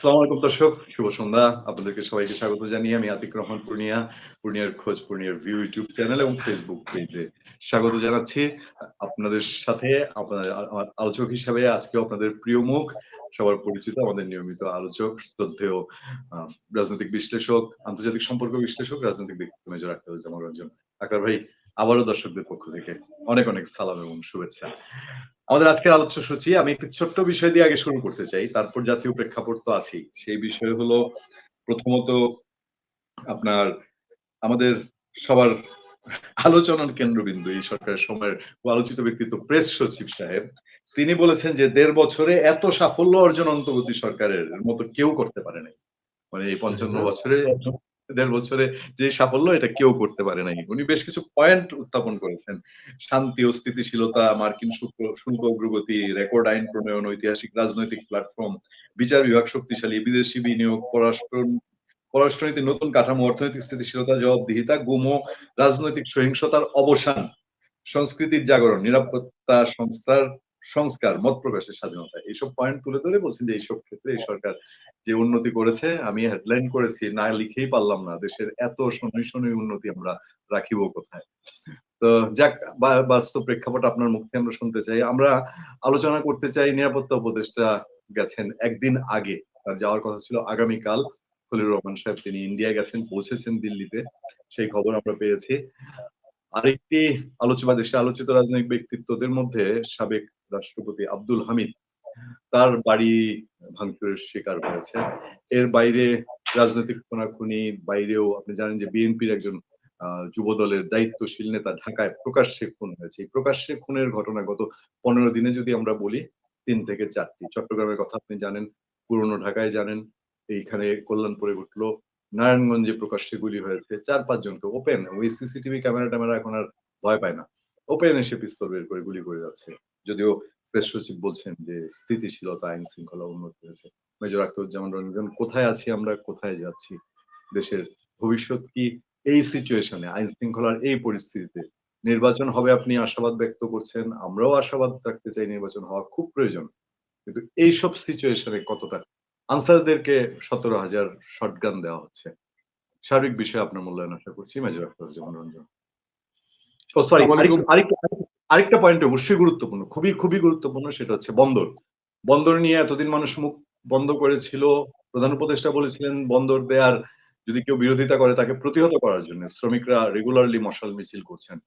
আসসালামু আলাইকুম দর্শক, শুভ সন্ধ্যা। আপনাদেরকে সবাইকে স্বাগত জানিয়ে আমি আতিক রহমান পূর্ণিয়ার খোঁজ, পূর্ণিয়ার ভিউ ইউটিউব চ্যানেল এবং ফেসবুক পেজে স্বাগত জানাচ্ছি। আপনাদের সাথে আমার আলোচক হিসাবে আজকেও আপনাদের প্রিয় মুখ, সবার পরিচিত আমাদের নিয়মিত আলোচক, শ্রদ্ধেয় আ রাজনৈতিক বিশ্লেষক, আন্তর্জাতিক সম্পর্ক বিশ্লেষক, রাজনৈতিক ব্যক্তিত্ব মেজর আখতারুজ্জামান রঞ্জন। আখতার ভাই, আবারও দর্শকদের পক্ষ থেকে অনেক, অনেক সালাম এবং শুভেচ্ছা। আমাদের আজকের আলোচ্যসূচি আমি একটি ছোট্ট বিষয় দিয়ে আগে শুরু করতে চাই। তারপর জাতীয় প্রেক্ষাপট তো আছেই। সেই বিষয় হলো প্রথমত আপনার আমাদের সবার আলোচনার কেন্দ্রবিন্দু এই সরকারের সময়ের আলোচিত ব্যক্তিত্ব প্রেস সচিব সাহেব। তিনি বলেছেন যে ১.৫ বছরে এত সাফল্য অর্জন অন্তর্বর্তী সরকারের মতো কেউ করতে পারে নাই। মানে এই ৫৫ বছরে ১.৫ বছরে যে সাফল্য এটা কেউ করতে পারে নাই। উনি বেশ কিছু পয়েন্ট উত্থাপন করেছেন। শান্তি ও স্থিতিশীলতা, মার্কিন শুল্ক অগ্রগতি, রেকর্ড আইন প্রণয়ন, ঐতিহাসিক রাজনৈতিক প্ল্যাটফর্ম, বিচার বিভাগ শক্তিশালী, বিদেশি বিনিয়োগ, পররাষ্ট্রনীতির নতুন কাঠামো, অর্থনৈতিক স্থিতিশীলতা, জবাবদিহিতা, গুম ও রাজনৈতিক সহিংসতার অবসান, সংস্কৃতির জাগরণ, নিরাপত্তা সংস্কার, মত প্রকাশের স্বাধীনতা। এইসব পয়েন্ট তুলে ধরে বলছেন যে এইসব ক্ষেত্রে এই সরকার যে উন্নতি করেছে, আমি হেডলাইন করেছি, না লিখেই পারলাম না। দেশের এত শনৈ উন্নতি আমরা রাখিব কোথায়? তো যাক, বাস্তব প্রেক্ষাপট আপনার মুখ থেকে আমরা শুনতে চাই। আমরা আলোচনা করতে চাই, নিরাপত্তা উপদেষ্টা গেছেন একদিন আগে। তার যাওয়ার কথা ছিল আগামীকাল। খলিলুর রহমান সাহেব তিনি ইন্ডিয়ায় গেছেন, পৌঁছেছেন দিল্লিতে। সেই খবর আমরা পেয়েছি। আরেকটি দেশে আলোচিত রাজনৈতিক ব্যক্তিত্বদের মধ্যে সাবেক রাষ্ট্রপতি আব্দুল হামিদ, তার বাড়ি ভাঙচুরের শিকার হয়েছে। এর বাইরে রাজনৈতিক খুনাখুনি বাইরেও আপনি জানেন যে বিএনপির একজন যুব দলের দায়িত্বশীল নেতা ঢাকায় প্রকাশ্যে খুন হয়েছে। এই প্রকাশ্যে খুনের ঘটনা গত ১৫ দিনে যদি আমরা বলি ৩ থেকে ৪টি। চট্টগ্রামের কথা আপনি জানেন, পুরনো ঢাকায় জানেন, এইখানে কল্যাণপুরে ঘটলো, নারায়ণগঞ্জে প্রকাশ্যে গুলি হয়েছে ৪-৫ জনকে ওপেন। ওই সিসিটিভি ক্যামেরা এখন আর ভয় পায় না। ওপেন এসে পিস্তল বের করে গুলি করে যাচ্ছে। যদিও প্রেস সচিব বলছেন যে স্থিতিশীলতা, আইন শৃঙ্খলা উন্নতি হয়েছে। মেজর আখতারুজ্জামান রঞ্জন, কোথায় আছি আমরা, কোথায় যাচ্ছি? দেশের ভবিষ্যৎ কি এই সিচুয়েশনে, আইন শৃঙ্খলার এই পরিস্থিতিতে? নির্বাচন হবে আপনি আশাবাদ ব্যক্ত করছেন, আমরাও আশাবাদ রাখতে চাই নির্বাচন হওয়া খুব প্রয়োজন। কিন্তু এইসব সিচুয়েশনে কতটা আনসারদেরকে ১৭,০০০ শটগান দেওয়া হচ্ছে। সার্বিক বিষয়ে আপনার মূল্যায়ন আশা করছি মেজর আখতারুজ্জামান রঞ্জন। ও সরি, আসসালামু আলাইকুম। আরেকটা পয়েন্ট অবশ্যই গুরুত্বপূর্ণ, খুবই গুরুত্বপূর্ণ, সেটা হচ্ছে বন্দর। বন্দর নিয়ে এতদিন মানুষ মুখ বন্ধ করেছিল। প্রধান উপদেষ্টা বলেছিলেন বন্দর দেয়ার যদি কেউ বিরোধিতা করে তাকে প্রতিহত করার জন্য শ্রমিকরা রেগুলারলি মশাল মিছিল করছেন।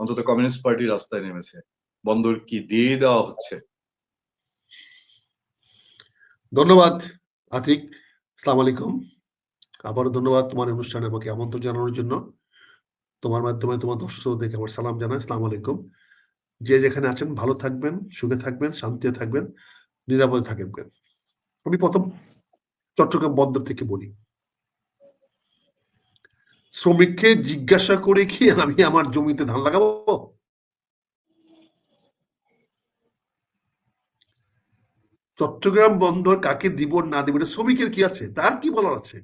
অন্তত কমিউনিস্ট পার্টি রাস্তায় নেমেছে। বন্দর কি দিয়ে দেওয়া হচ্ছে? ধন্যবাদ আতিক। আসসালামু আলাইকুম। আবারও ধন্যবাদ তোমার অনুষ্ঠানে আমাকে আমন্ত্রণ জানানোর জন্য। তোমার মাধ্যমে তোমার দর্শক শ্রোতাদেরকে আমার সালাম জানাই। আসসালামু আলাইকুম। যে যেখানে আছেন ভালো থাকবেন, সুখে থাকবেন, শান্তিতে থাকবেন, নিরাপদে থাকবেন। আমি প্রথম চট্টগ্রাম বন্দর থেকে বলি। শ্রমিককে জিজ্ঞাসা করে কি আমি আমার জমিতে ধান লাগাবো? চট্টগ্রাম বন্দর কাকে দিব না দিব এটা শ্রমিকের কি আছে, তার কি বলার আছে?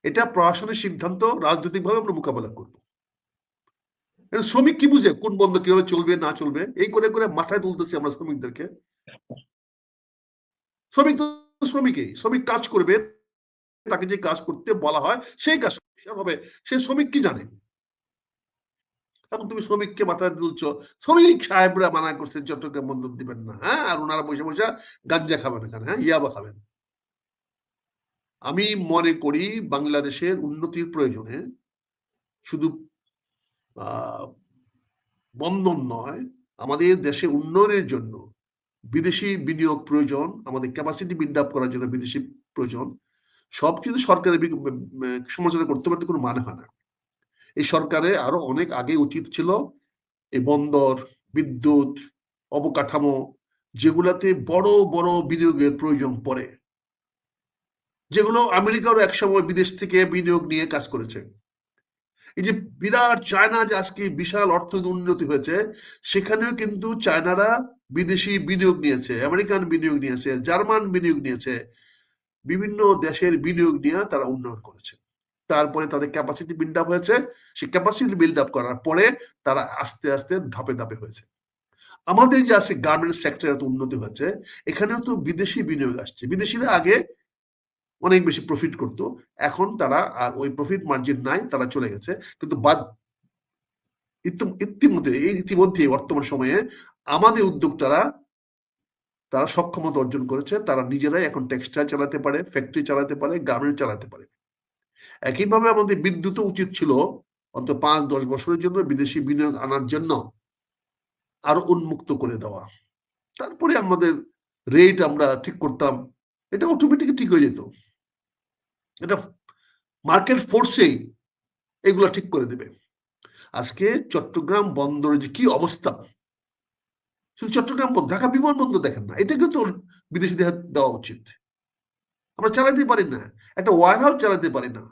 এটা প্রশাসনের সিদ্ধান্ত, রাজনৈতিকভাবে আমরা মোকাবেলা করব। শ্রমিক কি বুঝে কোন বন্দর কিভাবে চলবে না চলবে? এই করে করে মাথায় তুলতেছি আমরা শ্রমিকদেরকে। শ্রমিক তো শ্রমিকই, শ্রমিক কাজ করবে, তাকে যে কাজ করতে বলা হয় সেই কাজ হবে। সে শ্রমিক কি জানে? এখন তুমি শ্রমিককে মাথায় তুলছো, শ্রমিক সাহেবরা মানা করছেন চট্টগ্রাম বন্দর দিবেন না, হ্যাঁ, আর ওনারা বসে বসে গাঞ্জা খাবেন এখানে, হ্যাঁ, ইয়াবা খাবেন। আমি মনে করি বাংলাদেশের উন্নতির প্রয়োজনে শুধু বন্ধন নয়, আমাদের দেশে উন্নয়নের জন্য বিদেশি বিনিয়োগ প্রয়োজন, আমাদের ক্যাপাসিটি বিল্ড আপ করার জন্য বিদেশি প্রয়োজন। সবকিছু সরকারের সমালোচনা করতে পারতে কোনো মানে হয় না। এই সরকারে আরো অনেক আগে উচিত ছিল এই বন্দর, বিদ্যুৎ, অবকাঠামো, যেগুলাতে বড় বড় বিনিয়োগের প্রয়োজন পড়ে, যেগুলো আমেরিকারও একসময় বিদেশ থেকে বিনিয়োগ নিয়ে কাজ করেছে। এই যে বিরাট চায়না যে আজকে বিশাল অর্থনৈতিক উন্নতি হয়েছে, সেখানেও কিন্তু চায়নারা বিদেশি বিনিয়োগ নিয়েছে, আমেরিকান বিনিয়োগ নিয়েছে, জার্মান বিনিয়োগ নিয়েছে, বিভিন্ন দেশের বিনিয়োগ নিয়ে তারা উন্নয়ন করেছে। তারপরে তাদের ক্যাপাসিটি বিল্ড আপ হয়েছে, সেই ক্যাপাসিটি বিল্ড আপ করার পরে তারা আস্তে আস্তে ধাপে ধাপে হয়েছে। আমাদের যে আছে গার্মেন্টস সেক্টরে এত উন্নতি হয়েছে, এখানেও তো বিদেশি বিনিয়োগ আসছে। বিদেশিরা আগে অনেক বেশি প্রফিট করতো। এখন তারা আর ওই প্রফিট মার্জিন নাই, তারা চলে গেছে। কিন্তু ইতিমধ্যে বর্তমান সময়ে আমাদের উদ্যোক্তারা তারা সক্ষমতা অর্জন করেছে, তারা নিজেরাই এখন টেক্সটাইল চালাতে পারে, ফ্যাক্টরি চালাতে পারে, গার্মেন্ট চালাতে পারে। একইভাবে আমাদের বিদ্যুৎও উচিত ছিল অন্তত 5-10 বছরের জন্য বিদেশি বিনিয়োগ আনার জন্য আরো উন্মুক্ত করে দেওয়া। তারপরে আমাদের রেট আমরা ঠিক করতাম, এটা অটোমেটিক ঠিক হয়ে যেত। এটা মার্কেট ফোর্সেই এগুলো ঠিক করে দেবে। আজকে চট্টগ্রাম বন্দরের যে কি অবস্থা, শুধু চট্টগ্রাম ঢাকা বিমানবন্দর দেখেন না, এটাকে তো বিদেশিদের দেওয়া উচিত। আমরা চালাতে পারি না, একটা ওয়ার হাউস চালাতে পারি না,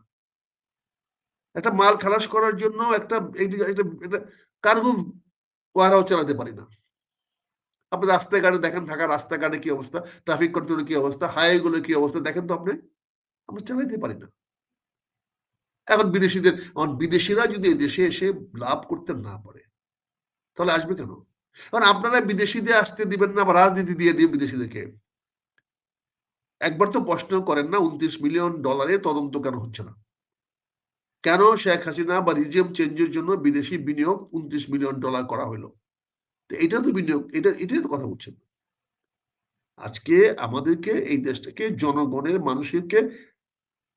একটা মাল খালাস করার জন্য একটা কার্গো ওয়ার হাউস চালাতে পারি না। আপনি রাস্তাঘাটে দেখেন, ঢাকার রাস্তাঘাটে কি অবস্থা, ট্রাফিক কন্ট্রোলের কি অবস্থা, হাইওয়ে গুলোর কি অবস্থা দেখেন তো আপনি। আমরা চালাতে পারি না। এখন বিদেশিরা যদি দেশে এসে লাভ করতে না পারে, তাহলে আসবে কেন? কারণ আপনারা বিদেশিদের আসতে দিবেন না, বা রাজনীতি দিয়ে দিয়ে বিদেশিদেরকে। একবার তো প্রশ্ন করেন না, $29 মিলিয়ন তদন্ত কেন হচ্ছে না? কেন শেখ হাসিনা বা রিজিম চেঞ্জের জন্য বিদেশি বিনিয়োগ $29 মিলিয়ন করা হলো? এটা তো বিনিয়োগ, এটাই তো কথা বলছেন। আজকে আমাদেরকে এই দেশটাকে জনগণের মানুষকে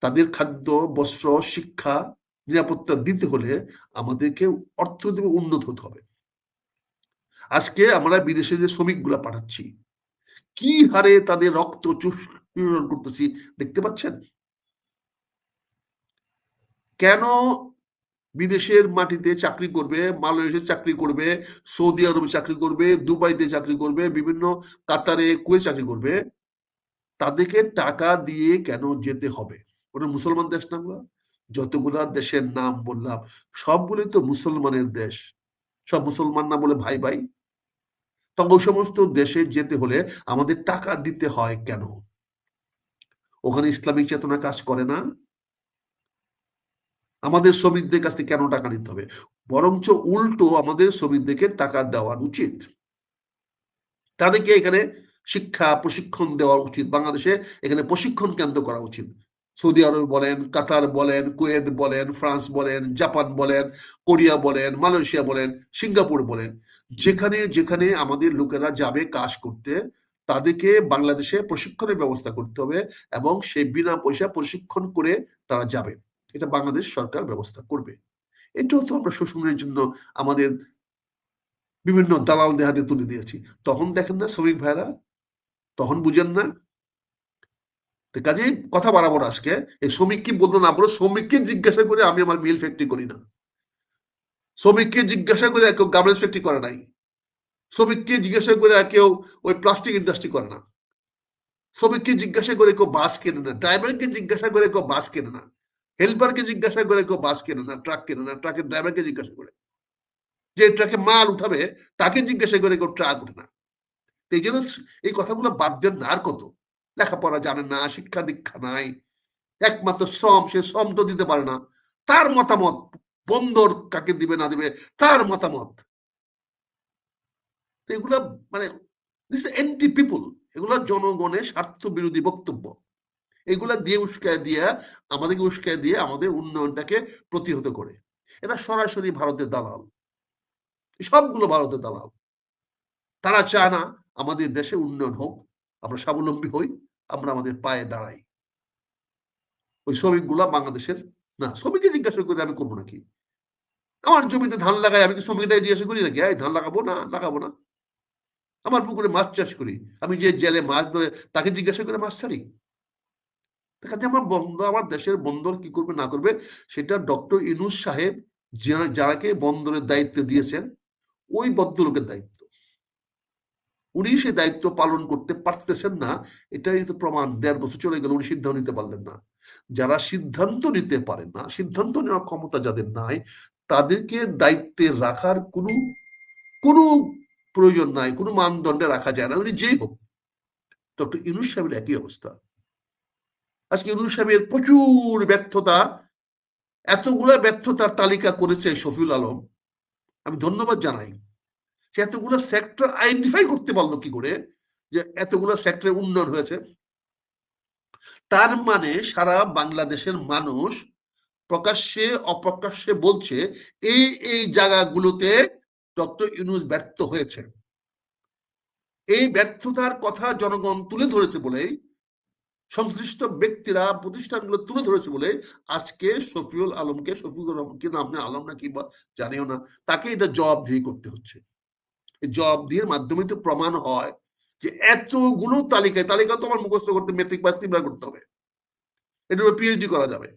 তাদের খাদ্য, বস্ত্র, শিক্ষা, নিরাপত্তা দিতে হলে আমাদেরকে অর্থনৈতিক উন্নত হতে হবে। আজকে আমরা বিদেশে যে শ্রমিকগুলা পাঠাচ্ছি, কি হারে তাদের রক্ত চূষণ করতেছি দেখতে পাচ্ছেন? কেন বিদেশের মাটিতে চাকরি করবে, মালয়েশিয়ায় চাকরি করবে, সৌদি আরবে চাকরি করবে, দুবাইতে চাকরি করবে, বিভিন্ন কাতারে, কুয়েতে চাকরি করবে, তাদেরকে টাকা দিয়ে কেন যেতে হবে? ওটা মুসলমান দেশ না? যতগুলা দেশের নাম বললাম সবগুলোই তো মুসলমানের দেশ। সব মুসলমান না বলে ভাই ভাই? তবে ওই সমস্ত দেশে যেতে হলে আমাদের টাকা দিতে হয় কেন? ওখানে ইসলামিক চেতনা কাজ করে না? আমাদের শ্রমিকদের কাছ থেকে কেন টাকা নিতে হবে? বরঞ্চ উল্টো আমাদের শ্রমিকদেরকে টাকা দেওয়া উচিত। তাদেরকে এখানে শিক্ষা প্রশিক্ষণ দেওয়া উচিত। বাংলাদেশে এখানে প্রশিক্ষণ কেন্দ্র করা উচিত। সৌদি আরব বলেন, কাতার বলেন, কুয়েত বলেন, ফ্রান্স বলেন, জাপান বলেন, কোরিয়া বলেন, মালয়েশিয়া বলেন, সিঙ্গাপুর বলেন, যেখানে যেখানে আমাদের লোকেরা যাবে কাজ করতে, তাদেরকে বাংলাদেশে প্রশিক্ষণের ব্যবস্থা করতে হবে এবং সে বিনা পয়সা প্রশিক্ষণ করে তারা যাবে। এটা বাংলাদেশ সরকার ব্যবস্থা করবে। এটাও তো আমরা শোষণের জন্য আমাদের বিভিন্ন দালালদের হাতে তুলে দিয়েছি। তখন দেখেন না শ্রমিক ভাইরা, তখন বুঝেন না। কাজেই কথা বাড়াবো না আজকে। এই শ্রমিক কি বলতো না বলো, শ্রমিককে জিজ্ঞাসা করে আমি আমার মিল ফ্যাক্টরি করি না। শ্রমিককে জিজ্ঞাসা করে কেউ গার্মেন্টস ফ্যাক্টরি করে নাই। শ্রমিককে জিজ্ঞাসা করে কেউ ওই প্লাস্টিক ইন্ডাস্ট্রি করে না। শ্রমিককে জিজ্ঞাসা করে কেউ বাস কেনে না। ড্রাইভারকে জিজ্ঞাসা করে কেউ বাস কেনে না। হেল্পারকে জিজ্ঞাসা করে কেউ বাস কেনে না, ট্রাক কেনে না। ট্রাকের ড্রাইভারকে জিজ্ঞাসা করে, যে ট্রাকে মাল উঠাবে তাকে জিজ্ঞাসা করে কেউ ট্রাক উঠে না। এই জন্য এই কথাগুলো বাদ দেন না। আর কত লেখাপড়া জানেন না, শিক্ষা দীক্ষা নাই, একমাত্র শ্রম, সে শ্রম তো দিতে পারে না। তার মতামত বন্দর কাকে দিবে না দিবে তার মতামত। এগুলা মানে দিস এন্টি পিপল, এগুলা জনগণের স্বার্থ বিরোধী বক্তব্য। এগুলা দিয়ে উস্কায় দিয়ে আমাদেরকে উস্কায় দিয়ে আমাদের উন্নয়নটাকে প্রতিহত করে। এরা সরাসরি ভারতের দালাল, সবগুলো ভারতের দালাল। তারা চায় না আমাদের দেশে উন্নয়ন হোক, আমরা স্বাবলম্বী হই, আমরা আমাদের পায়ে দাঁড়াই। ওই শ্রমিকগুলা বাংলাদেশের না। শ্রমিককে জিজ্ঞাসা করে আমি করবো নাকি? আমার জমিতে ধান লাগাই, আমি কি শ্রমিকটাকে জিজ্ঞাসা করি নাকি এই ধান লাগাবো না লাগাবো না? আমার পুকুরে মাছ চাষ করি, আমি যে জেলে মাছ ধরে তাকে জিজ্ঞাসা করে মাছ ছাড়ি? দেখাতে আমার দেশের বন্দর কি করবে না করবে সেটা ডক্টর ইউনূস সাহেব যারাকে বন্দরের দায়িত্ব দিয়েছেন ওই ভদ্রলোকের দায়িত্ব। উনি সেই দায়িত্ব পালন করতে পারতেছেন না, এটাই তো প্রমাণ। ১.৫ বছর চলে গেল, উনি সিদ্ধান্ত নিতে পারলেন না। যারা সিদ্ধান্ত নিতে পারেন না, সিদ্ধান্ত নেওয়ার ক্ষমতা যাদের নাই, তাদেরকে দায়িত্বে রাখার কোনো প্রয়োজন নাই, কোনো মানদণ্ডে রাখা যায় না, উনি যেই হোক। ডক্টর ইউনূস সাহেবের একই অবস্থা। আজকে ইউনূস সাহেবের প্রচুর ব্যর্থতা, এতগুলা ব্যর্থতার তালিকা করেছে শফিউল আলম, আমি ধন্যবাদ জানাই। সে এতগুলো সেক্টর আইডেন্টিফাই করতে পারলো কি করে যে এতগুলো সেক্টরের উন্নয়ন হয়েছে। তার মানে সারা বাংলাদেশের মানুষ প্রকাশ্যে অপ্রকাশ্যে বলছে এই জায়গাগুলোতে ডক্টর ইউনূস ব্যর্থ হয়েছে। এই ব্যর্থতার কথা জনগণ তুলে ধরেছে বলেই, সংশ্লিষ্ট ব্যক্তিরা প্রতিষ্ঠানগুলো তুলে ধরেছে বলে আজকে শফিউল আলমকে, শফিউল আলমকে নামে আলম না কিংবা জানিও না, তাকে এটা জবাবদিহি করতে হচ্ছে। এই জবাবদিহির মাধ্যমে তো প্রমাণ হয় যে এতগুলো তালিকা তো আমার মুখস্থ করতে মেট্রিক পাস 3 বার করতে হবে, এটার উপর পিএইচডি করা যাবে।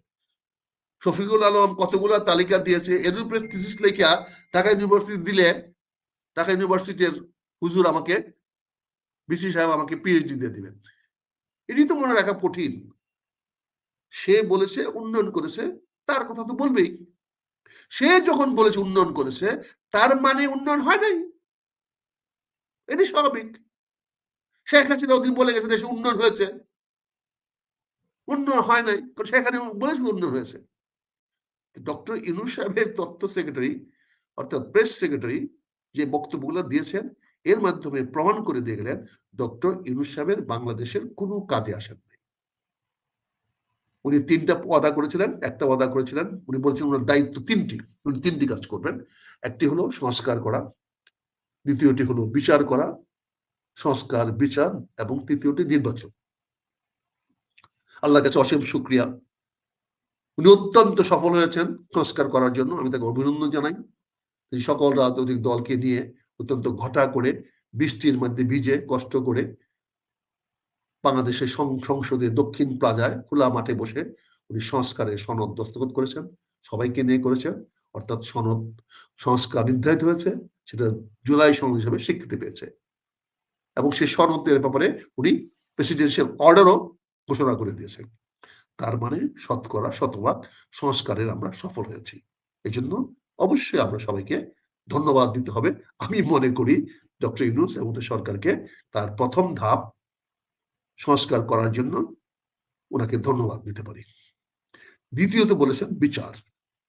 শফিকুল আলম কতগুলো তালিকা দিয়েছে, এর উপরে থিসিস লেখা ঢাকা ইউনিভার্সিটি দিলে ঢাকা ইউনিভার্সিটির হুজুর আমাকে, বিসি সাহেব আমাকে পিএইচডি দিয়ে দিবেন। এটি তো মনে রাখা কঠিন। সে বলেছে উন্নয়ন করেছে, তার কথা তো বলবেই। সে যখন বলেছে উন্নয়ন করেছে, তার মানে উন্নয়ন হয় নাই, এটি স্বাভাবিক। শেখ হাসিনা ওদিন বলে গেছে দেশে উন্নয়ন হয়েছে, উন্নয়ন হয় নাই, কারণ সেখানে বলেছিল উন্নয়ন হয়েছে। ডক্টর ইউনূস সাহেবের তথ্য সেক্রেটারি অর্থাৎ প্রেস সেক্রেটারি যে বক্তব্যগুলো দিয়েছেন, এর মাধ্যমে প্রমাণ করে দিয়ে গেলেন ডক্টর ইউনূস সাহেবের বাংলাদেশের কোনো কাজে আসেন নাই। উনি 3টা ওয়াদা করেছিলেন, একটা ওয়াদা করেছিলেন, উনি বলছেন ওনার দায়িত্ব 3টি, উনি 3টি কাজ করবেন। একটি হলো সংস্কার করা, দ্বিতীয়টি হলো বিচার করা, সংস্কার বিচার, এবং তৃতীয়টি নির্বাচন। আল্লাহর কাছে অসীম শুকরিয়া, উনি অত্যন্ত সফল হয়েছেন সংস্কার করার জন্য, আমি তাকে অভিনন্দন জানাই। তিনি সকল রাজনৈতিক দলকে নিয়ে অত্যন্ত ঘটা করে, বৃষ্টির মধ্যে ভিজে কষ্ট করে বাংলাদেশের সংসদের দক্ষিণ প্লাজায় খোলা মাঠে বসে উনি সংস্কারের সনদ দস্তখত করেছেন, সবাইকে নিয়ে করেছেন। অর্থাৎ সনদ সংস্কার নির্ধারিত হয়েছে, সেটা জুলাই সনদ হিসেবে স্বীকৃতি পেয়েছে, এবং সেই সনদের ব্যাপারে উনি প্রেসিডেন্সিয়াল অর্ডারও ঘোষণা করে দিয়েছেন। তার মানে শতকরা শতভাগ সংস্কারের আমরা সফল হয়েছি। এই জন্য অবশ্যই আমরা সবাইকে ধন্যবাদ দিতে হবে। আমি মনে করি ডক্টর ইউনূস এবং সরকারকে তার প্রথম ধাপ সংস্কার করার জন্য ওনাকে ধন্যবাদ দিতে পারি। দ্বিতীয়ত বলেছেন বিচার,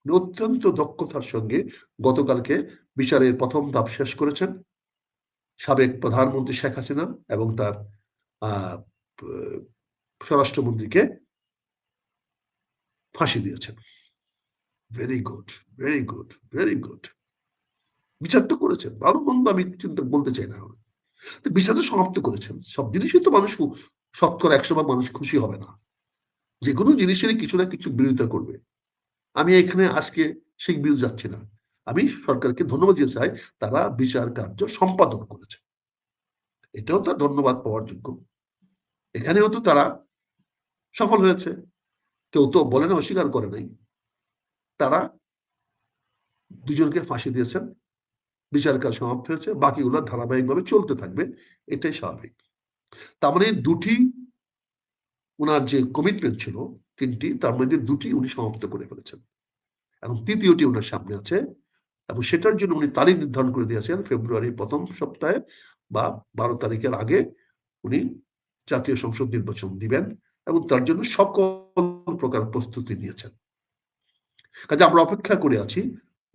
অত্যন্ত দক্ষতার সঙ্গে গতকালকে বিচারের প্রথম ধাপ শেষ করেছেন। সাবেক প্রধানমন্ত্রী শেখ হাসিনা এবং তার স্বরাষ্ট্রমন্ত্রীকে ফাঁসি দিয়েছেন। Very good, very good, very good. বিচার তো করেছেন, ভালো মন্দ আমি চিন্তা বলতে চাই না, বিচার তো সমাপ্ত করেছেন। সব জিনিসই তো মানুষ শতকরা 100 মানুষ খুশি হবে না, যে কোনো জিনিসেরই কিছু না কিছু বিরোধিতা করবে। আমি এখানে আজকে সেই বিরুদ্ধে যাচ্ছি না, আমি সরকারকে ধন্যবাদ দিতে চাই, তারা বিচার কার্য সম্পাদন করেছে, এটাও তো ধন্যবাদ পাওয়ার যোগ্য। এখানেও তো তারা সফল হয়েছে, কেউ তো বলে না, অস্বীকার করে নাই। তারা দুজনকে ফাঁসি দিয়েছেন, বিচার কাজ সমাপ্ত হয়েছে, বাকিগুলো ধারাবাহিকভাবে চলতে থাকবে, এটাই স্বাভাবিক। তার মানে দুটি ওনার যে কমিটমেন্ট ছিল 3টি, তার মধ্যে 2টি উনি সমাপ্ত করে ফেলেছেন, এবং তৃতীয়টি ওনার সামনে আছে, এবং সেটার জন্য উনি তারিখ নির্ধারণ করে দিয়েছেন ফেব্রুয়ারির প্রথম সপ্তাহে বা 12 তারিখের আগে উনি জাতীয় সংসদ নির্বাচন দিবেন, এবং তার জন্য সকল প্রকার প্রস্তুতি নিয়েছেন। কাজে আমরা অপেক্ষা করে আছি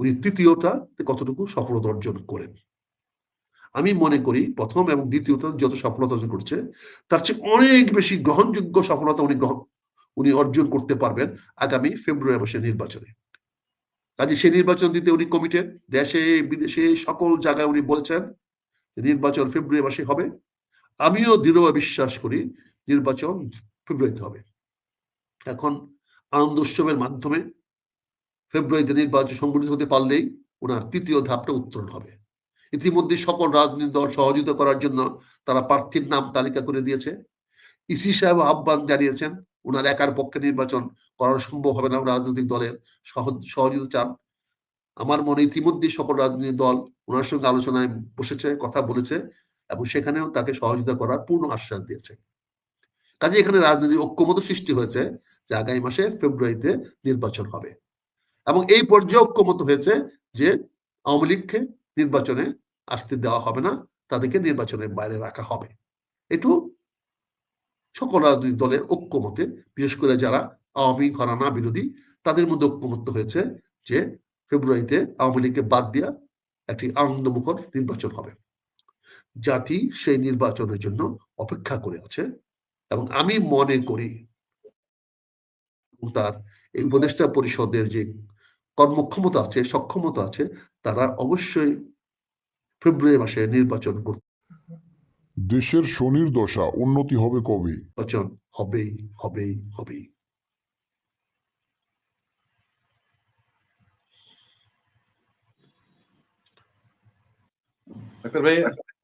উনি তৃতীয়টা কতটুকু সফলতা অর্জন করেন। আমি মনে করি প্রথম এবং দ্বিতীয়টা যত সফলতা অর্জন করছে, তার চেয়ে অনেক বেশি গ্রহণযোগ্য সফলতা উনি অর্জন করতে পারবেন আগামী ফেব্রুয়ারি মাসের নির্বাচনে। কাজে সেই নির্বাচন দিতে উনি কমিটেড, দেশে বিদেশে সকল জায়গায় উনি বলেছেন নির্বাচন ফেব্রুয়ারি মাসে হবে। আমিও দৃঢ়ভাবে বিশ্বাস করি নির্বাচন ফেব্রুয়ারিতে হবে। এখন আনন্দ উৎসবের মাধ্যমে ফেব্রুয়ারিতে নির্বাচন সংগঠিত হতে পারলেই ওনার তৃতীয় ধাপটা উত্তরণ হবে। ইতিমধ্যে সকল রাজনৈতিক দল সহযোগিতা করার জন্য তারা প্রার্থীর নাম তালিকা করে দিয়েছে। ইসি সাহেব আহ্বান জানিয়েছেন, ওনার একার পক্ষে নির্বাচন করা সম্ভব হবে না, রাজনৈতিক দলের সহযোগিতা চান। আমার মনে ইতিমধ্যে সকল রাজনৈতিক দল ওনার সঙ্গে আলোচনায় বসেছে, কথা বলেছে, এবং সেখানেও তাকে সহযোগিতা করার পূর্ণ আশ্বাস দিয়েছে। কাজে এখানে রাজনৈতিক ঐক্যমত সৃষ্টি হয়েছে যে আগামী মাসে ফেব্রুয়ারিতে নির্বাচন হবে, এবং এই পর্যায়ে ঐক্যমত হয়েছে যে আওয়ামী লীগকে নির্বাচনে আসতে দেওয়া হবে না, তাদেরকে নির্বাচনের বাইরে রাখা হবে। এটু সকল রাজনৈতিক দলের ঐক্যমতে, বিশেষ করে যারা আওয়ামী ঘরানা বিরোধী, তাদের মধ্যে ঐক্যমত হয়েছে যে ফেব্রুয়ারিতে আওয়ামী লীগকে বাদ দিয়া একটি আনন্দমুখর নির্বাচন হবে। জাতি সেই নির্বাচনের জন্য অপেক্ষা করে আছে, এবং আমি মনে করি তার এই উপদেষ্টা পরিষদের যে কর্মক্ষমতা আছে, সক্ষমতা আছে, তারা অবশ্যই ফেব্রুয়ারি মাসে নির্বাচন করতে দেশের শনির দশা, উন্নতি হবে কবে? নির্বাচন হবেই হবেই হবেই। ডাক্তার ভাই,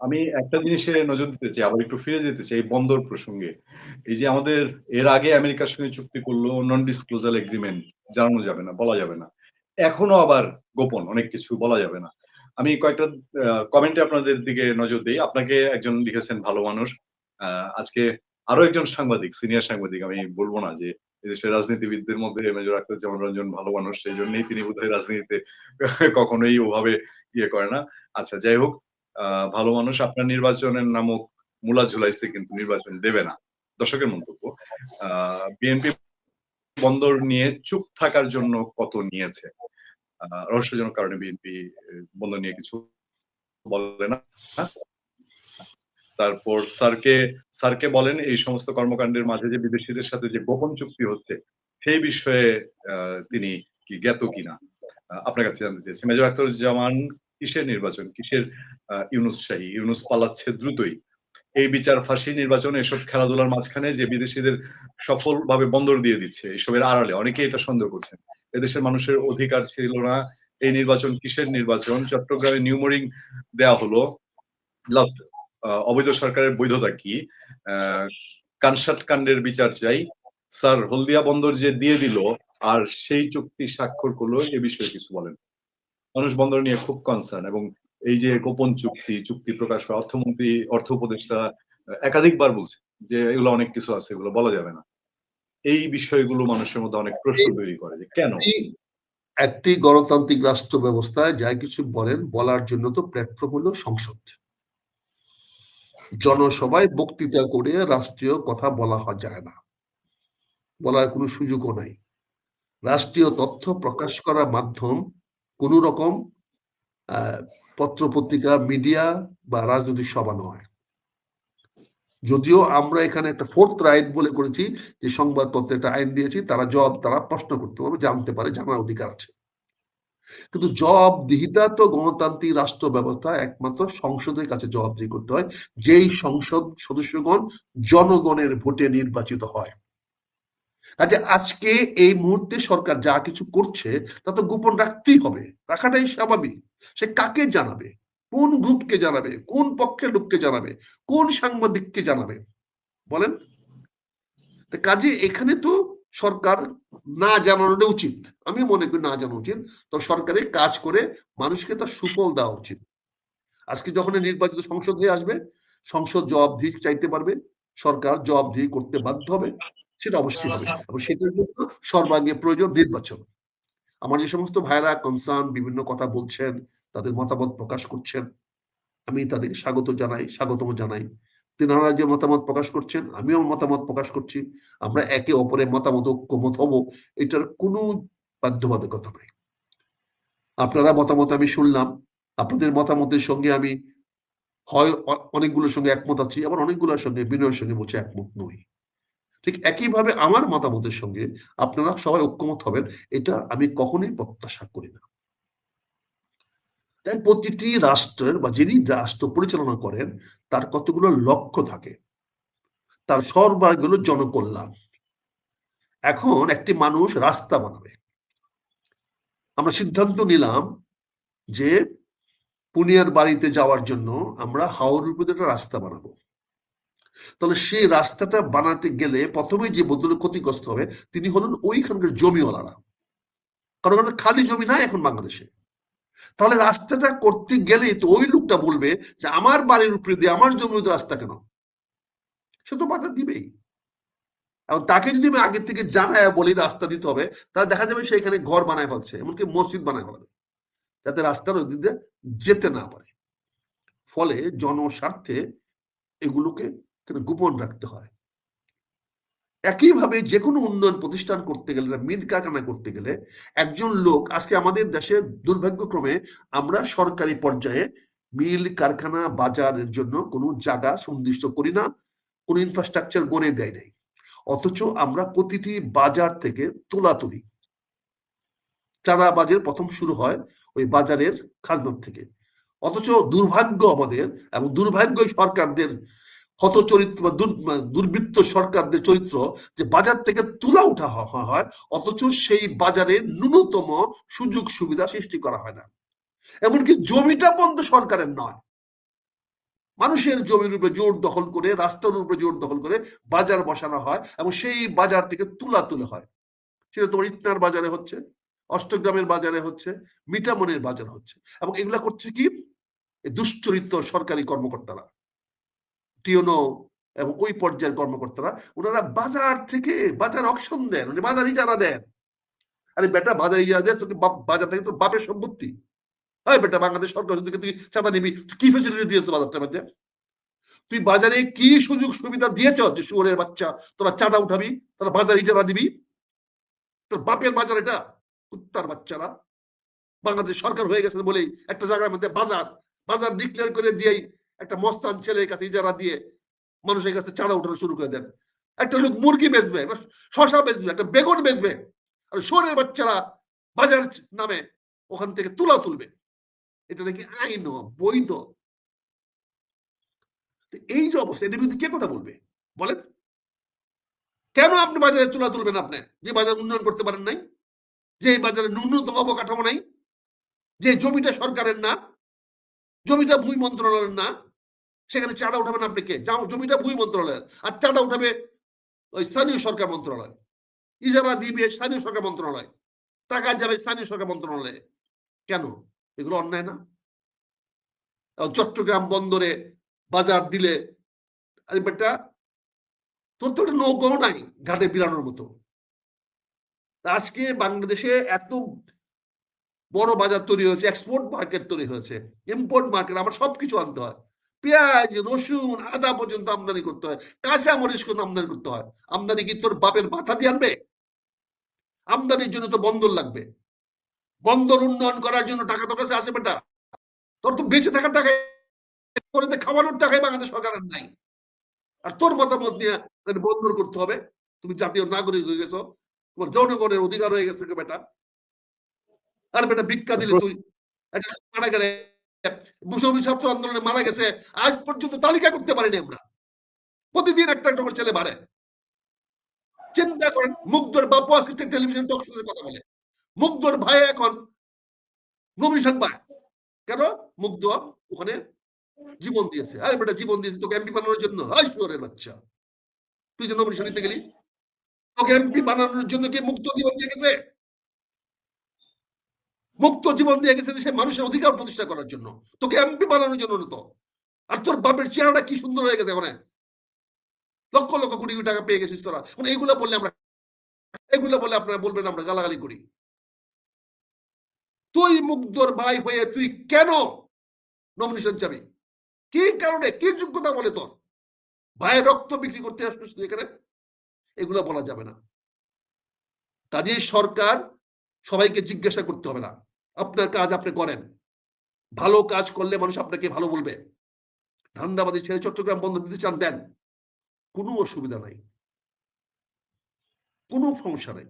আমি একটা জিনিসে নজর দিতে চাই, আবার একটু ফিরে যেতে চাই এই বন্দর প্রসঙ্গে। এই যে আমাদের এর আগে আমেরিকার সঙ্গে চুক্তি করলো, নন ডিসক্লোজার এগ্রিমেন্ট, জানানো যাবে না, বলা যাবে না। এখনো আবার গোপন, অনেক কিছু বলা যাবে না। আমি কয়েকটা কমেন্টে আপনাদের দিকে নজর দিই। আপনাকে একজন লিখেছেন ভালো মানুষ। আজকে আরো একজন সাংবাদিক, সিনিয়র সাংবাদিক, আমি বলবো না যে এদেশের রাজনীতিবিদদের মধ্যে মেজর আখতারুজ্জামান রঞ্জন ভালো মানুষ, সেই জন্যই তিনি বোধহয় রাজনীতিতে কখনোই ওভাবে ইয়ে করে না। আচ্ছা, যাই হোক, ভালো মানুষ, আপনার নির্বাচনের নামক মূলা ঝুলাইছে কিন্তু নির্বাচন দেবে না, দর্শকের মন্তব্য। বিএনপি বন্দর নিয়ে চুপ থাকার জন্য কত নিয়েছে? রহস্যজনক কারণে বিএনপি বন্দর নিয়ে কিছু বলে না। তারপর স্যারকে বলেন এই সমস্ত কর্মকাণ্ডের মাঝে যে বিদেশিদের সাথে যে গোপন চুক্তি হচ্ছে সেই বিষয়ে তিনি কি জ্ঞাত কিনা, আপনার কাছে জানতে চেয়েছি। মেজর আখতারুজ্জামান, কিসের নির্বাচন, কিসের ইউনুস শাহী? ইউনুস পালাচ্ছে দ্রুতই। এই বিচার, ফাঁসি, নির্বাচন, এসব খেলাধুলার মাঝখানে যে বিদেশিদের সফলভাবে বন্দর দিয়ে দিচ্ছে, এসবের আড়ালে অনেকে এটা সন্দেহ করছেন। এদেশের মানুষের অধিকার ছিল না, এই নির্বাচন কিসের নির্বাচন? চট্টগ্রামে নিউমোরিং দেয়া হলো, লাস্ট অবৈধ সরকারের বৈধতা কি? কানসাট কাণ্ডের বিচার চাই। স্যার, হলদিয়া বন্দর যে দিয়ে দিল আর সেই চুক্তি স্বাক্ষর করলো, এ বিষয়ে কিছু বলেন। মানুষ বন্দর নিয়ে খুব কনসার্ন, এবং এই যে গোপন চুক্তি প্রকাশ করা, অর্থমন্ত্রী, অর্থ উপদেষ্টা একাধিকবার বলছে যে এগুলো অনেক কিছু আছে, এগুলো বলা যাবে না। এই বিষয়গুলো মানুষের মধ্যে অনেক প্রশ্ন তৈরি করে যে কেন? একটি গণতান্ত্রিক রাষ্ট্র ব্যবস্থায় যা কিছু বলেন, বলার জন্য তো প্ল্যাটফর্ম হলো সংসদ। জনসভায় বক্তৃতা করে রাষ্ট্রীয় কথা বলা যায় না, বলার কোনো সুযোগও নাই। রাষ্ট্রীয় তথ্য প্রকাশ করার মাধ্যম কোন রকম পত্রপত্রিকা, মিডিয়া বা রাজনৈতিক সভা নয়। যদিও আমরা এখানে একটা ফোর্থ রাইট বলে করেছি যে সংবাদপত্রে একটা আইন দিয়েছি, তারা প্রশ্ন করতে পারবে, জানতে পারে, জানার অধিকার আছে। কিন্তু জবাবদিহিতা তো গণতান্ত্রিক রাষ্ট্র ব্যবস্থা একমাত্র সংসদের কাছে জবাবদিহি করতে হয়, যেই সংসদ সদস্যগণ জনগণের ভোটে নির্বাচিত হয়। কাজে আজকে এই মুহূর্তে সরকার যা কিছু করছে তা তো গোপন রাখতেই হবে, রাখাটাই স্বাভাবিক। সে কাকে জানাবে, কোন গ্রুপকে জানাবে, কোন পক্ষের লোককে জানাবে, কোন সাংবাদিককে জানাবে বলেন? কাজে এখানে তো সরকার না জানানোটা উচিত, আমি মনে করি না জানানো উচিত। তো সরকারের কাজ করে মানুষকে তার সুফল দেওয়া উচিত। আজকে যখন নির্বাচিত সংসদ হয়ে আসবে, সংসদ জবাবদিহি চাইতে পারবে, সরকার জবাবদিহি করতে বাধ্য হবে, সেটা অবশ্যই হবে। এবং সেটার জন্য সর্বাঙ্গে প্রয়োজন নির্বাচন। আমার যে সমস্ত ভাইরা কনসার্ন, বিভিন্ন কথা বলছেন, তাদের মতামত প্রকাশ করছেন, আমি তাদেরকে স্বাগতম জানাই। তেনারা যে মতামত প্রকাশ করছেন, আমিও মতামত প্রকাশ করছি। আমরা একে অপরের মতামত ঐক্যমত হব, এটার কোনো বাধ্যবাধকতা নাই। আপনারা মতামত আমি শুনলাম, আপনাদের মতামতের সঙ্গে আমি হয় অনেকগুলোর সঙ্গে একমত আছি, আবার অনেকগুলোর সঙ্গে বিনয়ের সঙ্গে বলছি একমত নই। ঠিক একইভাবে আমার মতামতের সঙ্গে আপনারা সবাই ঐক্যমত হবেন, এটা আমি কখনোই প্রত্যাশা করি না। তাই প্রতিটি রাষ্ট্রের বা যিনি রাষ্ট্র পরিচালনা করেন তার কতগুলো লক্ষ্য থাকে, তার সর্বাগ্রে হলো জনকল্যাণ। এখন একটি মানুষ রাস্তা বানাবে, আমরা সিদ্ধান্ত নিলাম যে পুনিয়ার বাড়িতে যাওয়ার জন্য আমরা হাওড়ের উপরে একটা রাস্তা বানাবো। তাহলে সেই রাস্তাটা বানাতে গেলে প্রথমে যে বদলে ক্ষতিগ্রস্ত হবে তিনি হলেন ওইখানকার জমিওয়ালারা, কারণ খালি জমি নাই এখন বাংলাদেশে। তাহলে রাস্তাটা করতে গেলে তো ওই লোকটা বলবে যে আমার বাড়ির উপরে দিয়ে আমার জমিতে রাস্তা কেন, সে তো বাধা দিবেই। এবং তাকে যদি আমি আগে থেকে জানায় বলি রাস্তা দিতে হবে, তাহলে দেখা যাবে সে এখানে ঘর বানায় ফেলছে, এমনকি মসজিদ বানায় ফেলবে, যাতে রাস্তার ওই দিকে যেতে না পারে। ফলে জনস্বার্থে এগুলোকে গোপন রাখতে হয়। একইভাবে যে কোনো উন্নয়ন প্রতিষ্ঠান করতে গেলে, মিল কারখানা করতে গেলে একজন লোক, আজকে আমাদের দেশে দুর্ভাগ্যক্রমে আমরা সরকারি পর্যায়ে মিল কারখানা বাজারের জন্য কোনো জায়গা সুনির্দিষ্ট করি না, কোনো ইনফ্রাস্ট্রাকচার গড়ে দেয় নাই। অথচ আমরা প্রতিটি বাজার থেকে তোলা তুলি। চাঁদাবাজের প্রথম শুরু হয় ওই বাজারের খাজনার থেকে। অথচ দুর্ভাগ্য আমাদের এবং দুর্ভাগ্য সরকারদের হতচরিত্র বা দুর্বৃত্ত সরকারদের চরিত্র, যে বাজার থেকে তুলা উঠা হয় অথচ সেই বাজারে ন্যূনতম সুযোগ সুবিধা সৃষ্টি করা হয় না। এমনকি জমিটা পর্যন্ত সরকারের নয়, মানুষের জমির উপরে জোর দখল করে, রাস্তার উপরে জোর দখল করে বাজার বসানো হয় এবং সেই বাজার থেকে তুলা তুলে হয়। সেটা তোমার ইটনার বাজারে হচ্ছে, অষ্টগ্রামের বাজারে হচ্ছে, মিঠামনের বাজার হচ্ছে। এবং এগুলা করছে কি দুশ্চরিত্র সরকারি কর্মকর্তারা, টিওনো এবং ওই পর্যায়ের কর্মকর্তারা, ওনারা বাজার থেকে বাজার অকশন দেন, মানে বাজার ইজারা দেন। আরে বেটা বাজার ইজারা দেয়, তোকে বাজার থেকে তোর বাপের সম্পত্তি। হ্যাঁ বেটা, বাংলাদেশ সরকার যদি তুই চাঁদা নিবি, কি ফেসিলিটি দিয়েছে বাজারটার মধ্যে? তুই বাজারে কি সুযোগ সুবিধা দিয়েছ যে শুয়োরের বাচ্চা তোরা চাঁদা উঠাবি, তোরা বাজার ইজারা দিবি? তোর বাপের বাজার এটা? কুত্তার বাচ্চারা, বাংলাদেশ সরকার হয়ে গেছে বলেই একটা জায়গার মধ্যে বাজার বাজার ডিক্লেয়ার করে দিয়েই একটা মস্তান ছেলের কাছে ইজারা দিয়ে মানুষের কাছে চাঁদা উঠানো শুরু করে দেন। একটা লোক মুরগি বেচবে, একটা শশা বেচবে, একটা বেগুন বেচবে, আর শুয়োরের বাচ্চারা বাজার নামে ওখান থেকে তুলা তুলবে। এটা নাকি আইন বৈধ? এই যে অবস্থা, এটার বিরুদ্ধে কে কথা বলবে বলেন? কেন আপনি বাজারে তুলা তুলবেন? আপনি যে বাজার উন্নয়ন করতে পারেন নাই, যে বাজারে ন্যূনতম অবকাঠামো নাই, যে জমিটা সরকারের না, জমিটা ভূমি মন্ত্রণালয়ের না, সেখানে চাঁদা উঠাবেন আপনি কে? জমিটা ভূমি মন্ত্রণালয়ের, আর চাঁদা উঠাবে ওই স্থানীয় সরকার মন্ত্রণালয়, ইজারা দিবে স্থানীয় সরকার মন্ত্রণালয়, টাকা যাবে স্থানীয় সরকার মন্ত্রণালয়ে। কেন? এগুলো অন্যায় না? চট্টগ্রাম বন্দরে বাজার দিলে, আরে বেটা তোর তো একটা নৌকাও নাই ঘাটে বিরানোর মতো। আজকে বাংলাদেশে এত বড় বাজার তৈরি হয়েছে, এক্সপোর্ট মার্কেট তৈরি হয়েছে, ইম্পোর্ট মার্কেট, আমার সবকিছু আনতে হয়, পেঁয়াজ রসুন আদা পর্যন্ত আমদানি করতে হয়, কাঁচা মরিচ কিন্তু আমদানি করতে হয়। আমদানি কি তোর বাপের মাথা দিয়ে আনবে? আমদানির জন্য তো বন্দর লাগবে, বন্দর উন্নয়ন করার জন্য টাকা তোর কাছে আছে বেটা? তোর তো বেঁচে থাকার টাকায়, করে খাওয়ানোর টাকায় বাংলাদেশ সরকারের নাই। আর তোর মতামত নিয়ে বন্দর করতে হবে? তুমি জাতীয় নাগরিক হয়ে গেছো, তোমার জনগণের অধিকার হয়ে গেছে বেটা। আর বেটা ভিক্ষা দিলে তুই মারা গেলে, মুসলমান ছাত্র আন্দোলনে মারা গেছে, আজ পর্যন্ত তালিকা করতে পারিনি আমরা। প্রতিদিন একটা একটা করে ছেলে মারে। চিন্তা করেন, মুগ্ধর বাপু আজকে টেলিভিশন টক শোতে কথা বলে, মুগ্ধর ভাই এখন নমিনেশন পায়। কেন? মুগ্ধ ওখানে জীবন দিয়েছে। আরে বেটা জীবন দিয়েছে তোকে এমপি বানানোর জন্য? আই শুয়োরের বাচ্চা, তুই যে নমিনেশন নিতে গেলি, তোকে এমপি বানানোর জন্য কি মুগ্ধ জীবন দিয়ে গেছে? মুক্ত জীবন দিয়ে গেছে সে মানুষের অধিকার প্রতিষ্ঠা করার জন্য, তোকে এমপি বানানোর জন্য তো। আর তোর বাপের চেহারাটা কি সুন্দর হয়ে গেছে, এখন লক্ষ লক্ষ কোটি কোটি টাকা পেয়ে গেছিস তোরা। এগুলো বললে আমরা, এগুলো বলে আপনারা বলবেন আমরা গালাগালি করি। তুই মুগ্ধর ভাই হয়ে তুই কেন নমিনেশন চাবি? কি কারণে? কি যোগ্যতা বলে তোর? ভাইয়ের রক্ত বিক্রি করতে আসছিস তুই এখানে? এগুলো বলা যাবে না। কাজেই সরকার সবাইকে জিজ্ঞাসা করতে হবে না, আপনার কাজ আপনি করেন, ভালো কাজ করলে মানুষ আপনাকে ভালো বলবে। ধান্দাবাদী ছেড়ে চট্টগ্রাম বন্ধ দিতে চান দেন, কোনো অসুবিধা নাই, কোনো সমস্যা নাই,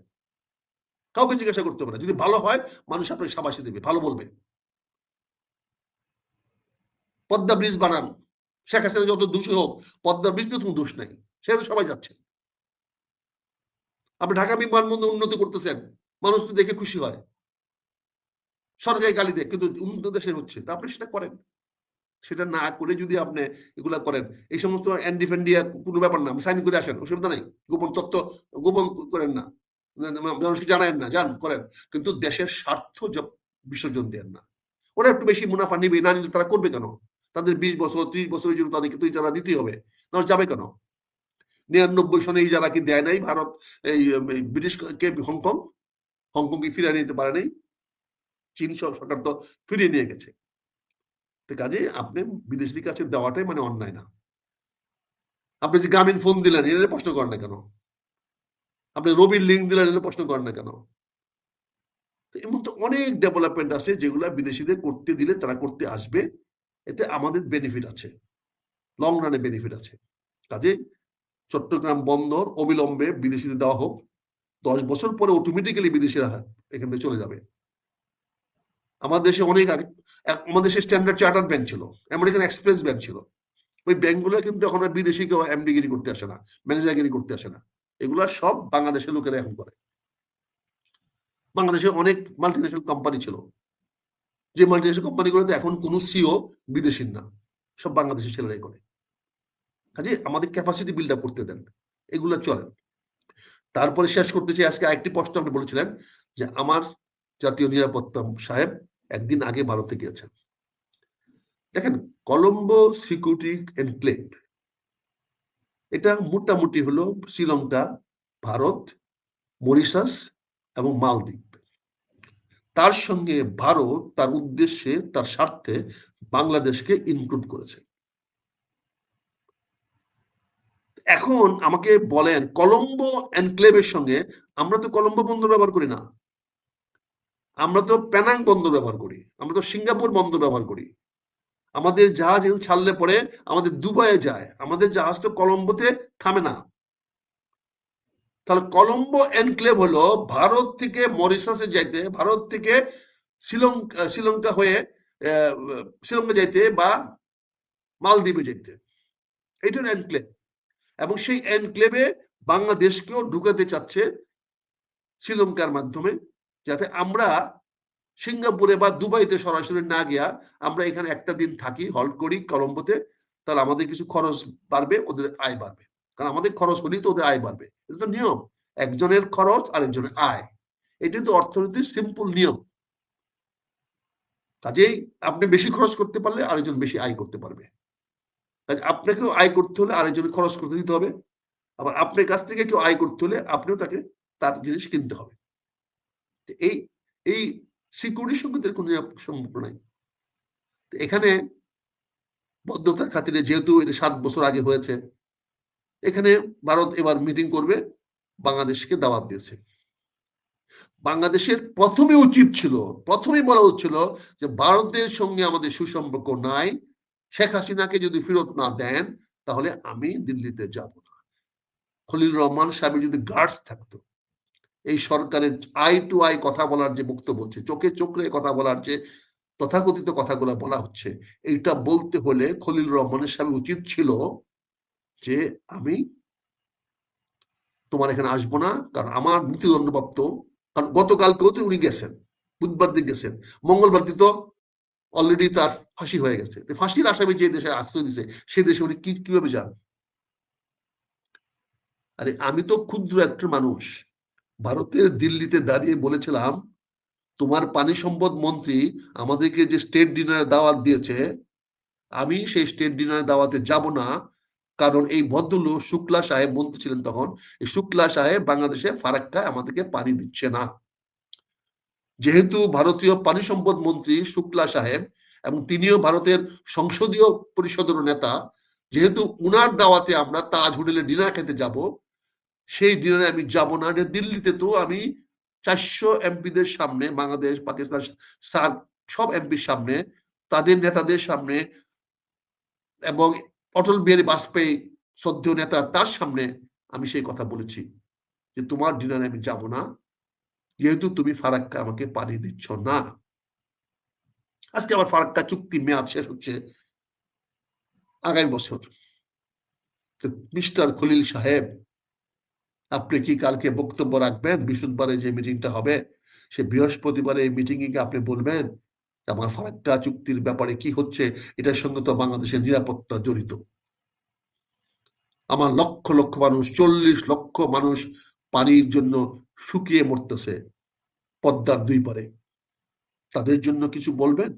কাউকে জিজ্ঞাসা করতে হবে না। যদি ভালো হয় মানুষ আপনাকে সাবাসী দেবে, ভালো বলবে। পদ্মা ব্রিজ বানান, শেখ হাসিনা যত দোষী হোক, পদ্মা ব্রিজ তো কোনো দোষ নাই, সেটা তো সবাই যাচ্ছে। আপনি ঢাকা বিমানবন্দর উন্নতি করতেছেন, মানুষ তো দেখে খুশি হয়, সরকারি গালি দেয়, কিন্তু উন্নত দেশে হচ্ছে, তা আপনি সেটা করেন। সেটা না করে যদি আপনি এগুলা করেন, এই সমস্ত এনডি ফেন্ডিয়া কোনো ব্যাপার না, সাইন করে আসেন, অসুবিধা নাই, গোপন তথ্য গোপন করেন না, মানুষকে জানায়েন না, যান করেন, কিন্তু দেশের স্বার্থ বিসর্জন দেন না। ওরা একটু বেশি মুনাফা নিবে, না নিলে তারা করবে কেন? তাদের 20 বছর 30 বছরের জন্য তাদেরকে তো ইজারা দিতেই হবে, তাহলে যাবে কেন? 99 সনে ইজারা কি দেয় নাই ভারত এই ব্রিটিশকে? হংকং কি ফিরিয়ে নিতে পারে নাই? চীন সরকার তো ফিরিয়ে নিয়ে গেছে। কাজে আপনি বিদেশির কাছে দেওয়াটাই মানে অন্যায় না। আপনি যে গ্রামীণ ফোন দিলেন, এর প্রশ্ন করেন না কেন? আপনি রবির লিঙ্ক দিলেন, এর প্রশ্ন করেন না কেন? এমন তো অনেক ডেভেলপমেন্ট আছে যেগুলা বিদেশিদের করতে দিলে তারা করতে আসবে, এতে আমাদের বেনিফিট আছে, লং রানে বেনিফিট আছে। কাজে চট্টগ্রাম বন্দর অবিলম্বে বিদেশিদের দেওয়া হোক, 10 বছর পরে অটোমেটিক্যালি বিদেশিরা এখান থেকে চলে যাবে। আমাদের দেশে অনেক আগে আমাদের দেশে স্ট্যান্ডার্ড চার্টার্ড ব্যাংক ছিল, আমেরিকান এক্সপ্রেস ব্যাংক ছিল। ওই ব্যাংকগুলো কিন্তু এখন আর বিদেশি কেউ এমডিগিরি করতে আসে না, ম্যানেজারগিরি করতে আসে না, এগুলা সব বাংলাদেশের লোকেরা এখন করে। বাংলাদেশে অনেক মাল্টিন্যাশনাল কোম্পানি ছিল, যে মাল্টিন্যাশনাল কোম্পানিগুলোতে এখন কোনো সিও বিদেশির না, সব বাংলাদেশের ছেলেরাই করে। কাজে আমাদের ক্যাপাসিটি বিল্ড আপ করতে দেন, এগুলো চলেন। তারপরে শেষ করতে চাই, আজকে আরেকটি প্রশ্ন আপনি বলেছিলেন যে আমার জাতীয় নিরাপত্তা সাহেব একদিন আগে ভারতে গিয়েছেন। দেখেন, কলম্বো সিকিউরিটি এনক্লেভ এটা মোটামুটি হলো শ্রীলঙ্কা, ভারত, মরিশাস এবং মালদ্বীপ। তার সঙ্গে ভারত তার উদ্দেশ্যে, তার স্বার্থে বাংলাদেশকে ইনক্লুড করেছে। এখন আমাকে বলেন, কলম্বো এনক্লেভের সঙ্গে, আমরা তো কলম্বো বন্দর ব্যবহার করি না, আমরা তো পেনাং বন্দর ব্যবহার করি, আমরা তো সিঙ্গাপুর বন্দর ব্যবহার করি। আমাদের জাহাজ ছাড়লে পরে আমাদের দুবাইয়ে যায়, আমাদের জাহাজ তো কলম্বোতে থামে না। তাহলে কলম্বো এনক্লেভ হলো ভারত থেকে মরিশাসে যাইতে, ভারত থেকে শ্রীলঙ্কা হয়ে শ্রীলঙ্কা যাইতে বা মালদ্বীপে যেতে, এইটা এনক্লেভ। এবং সেই এনক্লেভে বাংলাদেশকেও ঢুকাতে চাচ্ছে শ্রীলঙ্কার মাধ্যমে, যাতে আমরা সিঙ্গাপুরে বা দুবাইতে সরাসরি না গিয়া আমরা এখানে একটা দিন থাকি, হল্ট করি কলম্বোতে, তাহলে আমাদের কিছু খরচ বাড়বে, ওদের আয় বাড়বে। কারণ আমাদের খরচ হলেই তো ওদের আয় বাড়বে, এটা তো নিয়ম, একজনের খরচ আরেকজনের আয়, এটা তো অর্থনীতির সিম্পল নিয়ম। কাজেই আপনি বেশি খরচ করতে পারলে আরেকজন বেশি আয় করতে পারবে। আপনাকেও আয় করতে হলে আরেকজনের খরচ করতে দিতে হবে, আবার আপনার কাছ থেকে কেউ আয় করতে হলে আপনিও তাকে তার জিনিস কিনতে হবে। এই এই সিকিউরিটির সঙ্গে কোনো সম্পর্ক নাই। এখানে বদ্ধতার খাতিরে, যেহেতু এটা 7 বছর আগে হয়েছে, এখানে ভারত এবার মিটিং করবে, বাংলাদেশকে দাওয়াত দিয়েছে। বাংলাদেশের প্রথমে উচিত ছিল, প্রথমেই বলা হচ্ছিল যে ভারতের সঙ্গে আমাদের সুসম্পর্ক নাই, শেখ হাসিনাকে যদি ফেরত না দেন তাহলে আমি দিল্লিতে যাব না। খলিল রহমান সাহেবের যদি গার্ডস থাকতো, এই সরকারের আই টু আই কথা বলার যে বক্তব্য হচ্ছে, চোখে চোখ রেখে কথা বলার যে তথাকথিত কথাগুলো বলা হচ্ছে, এইটা বলতে হলে খলিল রহমানের সাহেব উচিত ছিল যে আমি তোমার এখানে আসবো না, কারণ আমার মৃত্যুদণ্ডপ্রাপ্ত, কারণ গতকালকেও তো উনি গেছেন, বুধবার দিন গেছেন, মঙ্গলবার দিন তো অলরেডি তার ফাঁসি হয়ে গেছে। ফাঁসির আসামি যে দেশে আশ্রয় দিছে সে দেশে উনি কিভাবে যান? আরে আমি তো ক্ষুদ্র একটা মানুষ, ভারতের দিল্লিতে দাঁড়িয়ে বলেছিলাম তোমার পানি সম্পদ মন্ত্রী আমাদেরকে যে স্টেট ডিনারে দাওয়াত দিয়েছে, আমি সেই স্টেট ডিনারে দাওয়াতে যাব না, কারণ এই ভদ্রলোক শুক্লা সাহেব মন্ত্রী ছিলেন তখন, এই শুক্লা সাহেব বাংলাদেশে ফারাক্কায় আমাদেরকে পানি দিচ্ছে না। যেহেতু ভারতীয় পানি সম্পদ মন্ত্রী শুক্লা সাহেব এবং তিনিও ভারতের সংসদীয় পরিষদের নেতা, যেহেতু উনার দাওয়াতে আমরা তাজ হোটেলে ডিনার খেতে যাব, সেই ডিনারে আমি যাব না। দিল্লিতে তো আমি 400 এমপিদের সামনে, বাংলাদেশ, পাকিস্তান, সার্ক সব এমপির সামনে, তাদের নেতাদের সামনে, এবং অটল বিহারী বাজপেয়ী শ্রদ্ধেয় নেতা তার সামনে আমি সেই কথা বলেছি যে তোমার ডিনারে আমি যাব না, যেহেতু তুমি ফারাক্কা আমাকে পানি দিচ্ছ না। আজকে আমার ফারাক্কা চুক্তি মেয়াদ শেষ হচ্ছে আগামী বছর। মিস্টার খলিল সাহেব, আপনি কি কালকে বক্তব্য রাখবেন? বৃহস্পতিবারে যে মিটিংটা হবে, সে বৃহস্পতিবারে এই মিটিং এ আপনি বলবেন আমার ফারাক্কা চুক্তির ব্যাপারে কি হচ্ছে, এটার সঙ্গে তো বাংলাদেশের নিরাপত্তা জড়িত। আমার লক্ষ লক্ষ মানুষ, 40 লক্ষ মানুষ পানির জন্য শুকিয়ে মরতেছে পদ্মার 2 পারে, তাদের জন্য কিছু বলবেন?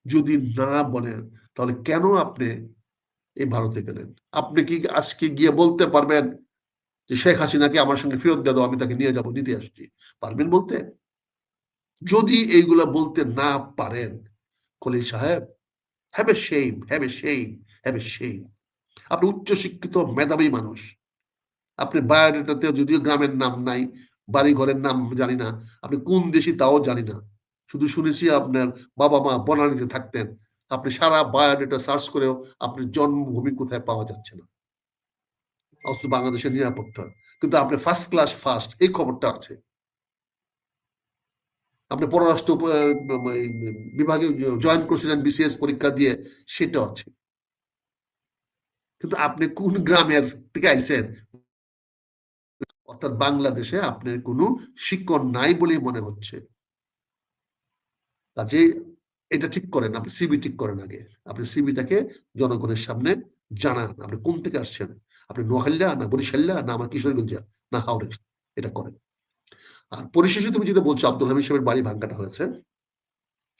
যদি না বলেন তাহলে কেন আপনি এই ভারতে গেলেন? আপনি কি আজকে গিয়ে বলতে পারবেন যে শেখ হাসিনাকে আমার সঙ্গে ফেরত দিয়ে দাও, আমি তাকে নিয়ে যাব, নিতে আসছি? পারবেন বলতে? যদি এইগুলা বলতে না পারেন, খলিল সাহেব, have a shame, have a shame, have a shame. আপনি উচ্চশিক্ষিত মেধাবী মানুষ, আপনি বায়োডাটাতে যদিও গ্রামের নাম নাই, বাড়ি ঘরের নাম জানি না, আপনি কোন দেশি তাও জানি না, শুধু শুনেছি আপনার বাবা মা বনানীতে থাকতেন। আপনি সারা বায়োডাটা সার্চ করেও আপনার জন্মভূমি কোথায় পাওয়া যাচ্ছে না। অথচ বাংলাদেশের নিরাপত্তা, কিন্তু আপনি ফার্স্ট ক্লাস ফার্স্ট এই খবরটা আছে। আপনি পররাষ্ট্র বিভাগে জয়েন করছিলেন বিসিএস পরীক্ষা দিয়ে, সেটা আছে। কিন্তু আপনি কোন গ্রামের থেকে আইছেন, অর্থাৎ বাংলাদেশে আপনার কোনো শিক্ষণ নাই বলে মনে হচ্ছে। কাজে এটা ঠিক করেন, আপনি সিবি ঠিক করেন আগে। আপনি সিবিটাকে জনগণের সামনে জানান আপনি কোন থেকে আসছেন, আপনি নোয়াখালীরা না বরিশাল্লা না আমার কিশোরগঞ্জা না হাওড়ের, এটা করেন। আর পরিশেষে তুমি যেটা বলছো আব্দুল হামিদ সাহেবের বাড়ি ভাঙ্গাটা হয়েছে,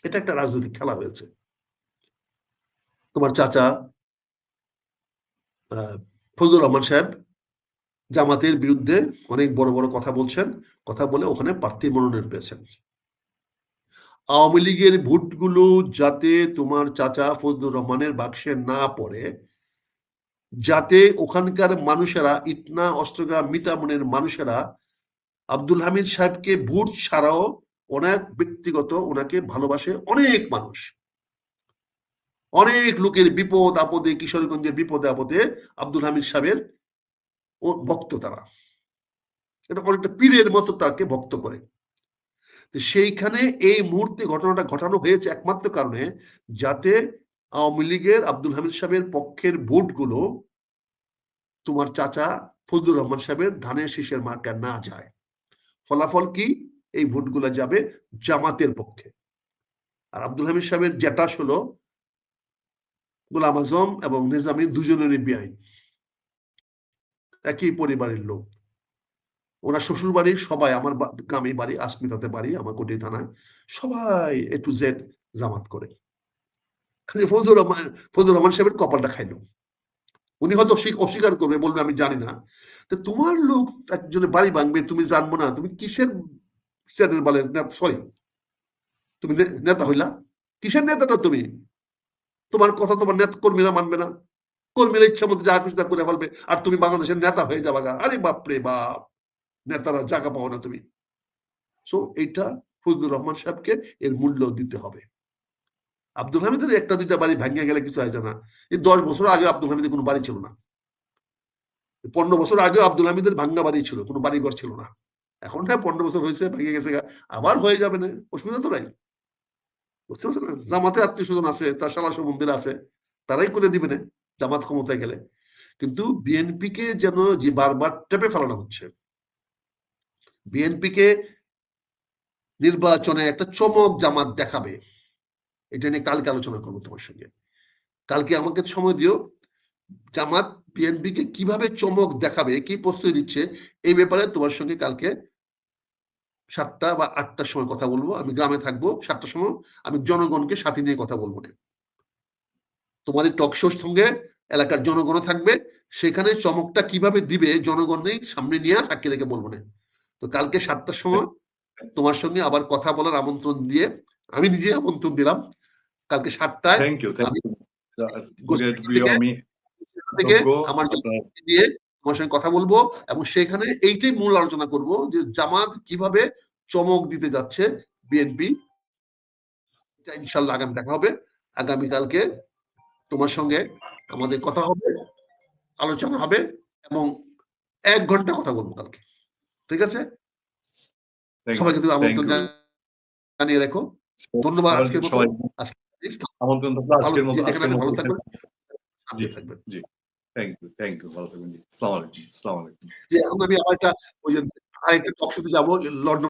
এটা একটা রাজনৈতিক খেলা হয়েছে। তোমার চাচা ফজলুর রহমান সাহেব জামাতের বিরুদ্ধে অনেক বড় বড় কথা বলছেন, কথা বলে ওখানে প্রার্থী মনোনয়ন পেয়েছেন। আওয়ামী লীগের ভোটগুলো যাতে তোমার চাচা ফজলুর রহমানের বাক্সে না পড়ে, যাতে ওখানকার মানুষেরা ইটনা অস্ত্রগ্রাম মিটামনের মানুষেরা আব্দুল হামিদ সাহেবকে ভোট ছাড়াও অনেক ব্যক্তিগত ওনাকে ভালোবাসে, অনেক মানুষ, অনেক লোকের বিপদ আপদে, কিশোরগঞ্জের বিপদে আপদে আব্দুল হামিদ সাহেবের ভক্ত, তারা এটা অনেকটা পীরের মতো তাকে ভক্ত করে। সেইখানে এই মুহূর্তে ঘটনাটা ঘটানো হয়েছে একমাত্র কারণে যাতে আওয়ামী লীগের আব্দুল হামিদ সাহেবের পক্ষের ভোটগুলো তোমার চাচা ফজলুর রহমান সাহেবের ধানের শীষের মার্কা না যায়। ফলাফল কি? এই ভোটগুলো যাবে জামাতের পক্ষে। আর আব্দুল হামিদ সাহেবের জ্যাঠাস হলো গোলাম আজম এবং নিজামী, দুজনেরই বেআইন, একই পরিবারের লোক। ওনার শ্বশুর বাড়ির সবাই, আমার গ্রামে বাড়ি, আসমিতাতে বাড়ি, আমার কোটি থানায়, সবাই এ টু জেড জামাত করে। ফজলুর রহমান সাহেবের কপালটা খাইল। উনি হয়তো অস্বীকার করবে, বলবে আমি জানি না। তোমার লোক একজনের বাড়ি ভাঙবে, তুমি জানবো না? তুমি কিসের চ্যানেল বলেন, সরি তুমি নেতা হইলা? কিসের নেতাটা তুমি? তোমার কথা তোমার নেতা কর্মীরা মানবে না, কর্মীরা ইচ্ছা মতো যা খুশি তা করে ফেলবে, আর তুমি বাংলাদেশের নেতা হয়ে যাবা। আরে বাপরে বাপ, নেতারা জায়গা পাও না তুমি। সো এইটা ফজলুর রহমান সাহেবকে এর মূল্য দিতে হবে। আব্দুল হামিদের একটা দুইটা বাড়ি ভাঙিয়ে গেলে কিছু হয় না। এই 10 বছর আগে আব্দুল হামিদের কোনো বাড়ি ছিল না, 15 বছর আগে আব্দুল হামিদের ভাঙ্গা বাড়ি ছিল, কোনো বাড়িঘর ছিল না। এখন 15 বছর হয়েছে, ভেঙে গেছে, আবার হয়ে যাবে না, অসুবিধা তো নাই। বুঝতে পারছেন না? জামাতে আত্মীয় স্বজন আছে, তার শালা মন্দির আছে, তারাই করে দিবে না জামাত ক্ষমতায় গেলে। কিন্তু বিএনপিকে যেন যে বারবার টেপে ফেলানো হচ্ছে, বিএনপিকে নির্বাচনে একটা চমক জামাত দেখাবে, এটা নিয়ে কালকে আলোচনা করবো তোমার সঙ্গে। কালকে আমাকে সময় দিও, জামাত বিএনপিকে কিভাবে চমক দেখাবে, কি প্রস্তুতি নিচ্ছে, এই ব্যাপারে তোমার সঙ্গে কালকে 7টা বা 8টার সময় কথা বলবো। আমি গ্রামে থাকবো, 7টার সময় আমি জনগণকে সাথে নিয়ে কথা বলবো না। তোমার এই টক শোর সঙ্গে এলাকার জনগণও থাকবে, সেখানে চমকটা কিভাবে দিবে জনগণের সামনে নিয়ে সাক্ষী রেখে বলবো না। তো কালকে 7টার সময় তোমার সঙ্গে আবার কথা বলার আমন্ত্রণ দিয়ে, আমি নিজে আমন্ত্রণ দিলাম, কালকে 7টায় আমার দিয়ে তোমার সঙ্গে কথা বলবো, এবং সেখানে এইটাই মূল আলোচনা করব যে জামাত কিভাবে চমক দিতে যাচ্ছে বিএনপি। ইনশাল্লাহ আগামী দেখা হবে, আগামীকালকে তোমার সঙ্গে আমাদের কথা হবে, আলোচনা হবে, এবং 1 ঘন্টা কথা বলবো কালকে। ঠিক আছে? সবাইকে তুমি আমন্ত্রণ জানিয়ে রেখো। ধন্যবাদ। আজকের মতো আমন্ত্রণ ভালো থাকবেন। থ্যাংক ইউ, ভালো থাকবেন জি। আসসালামু আলাইকুম। এখন আমি আরেকটা টক শোতে যাবো লন্ডন।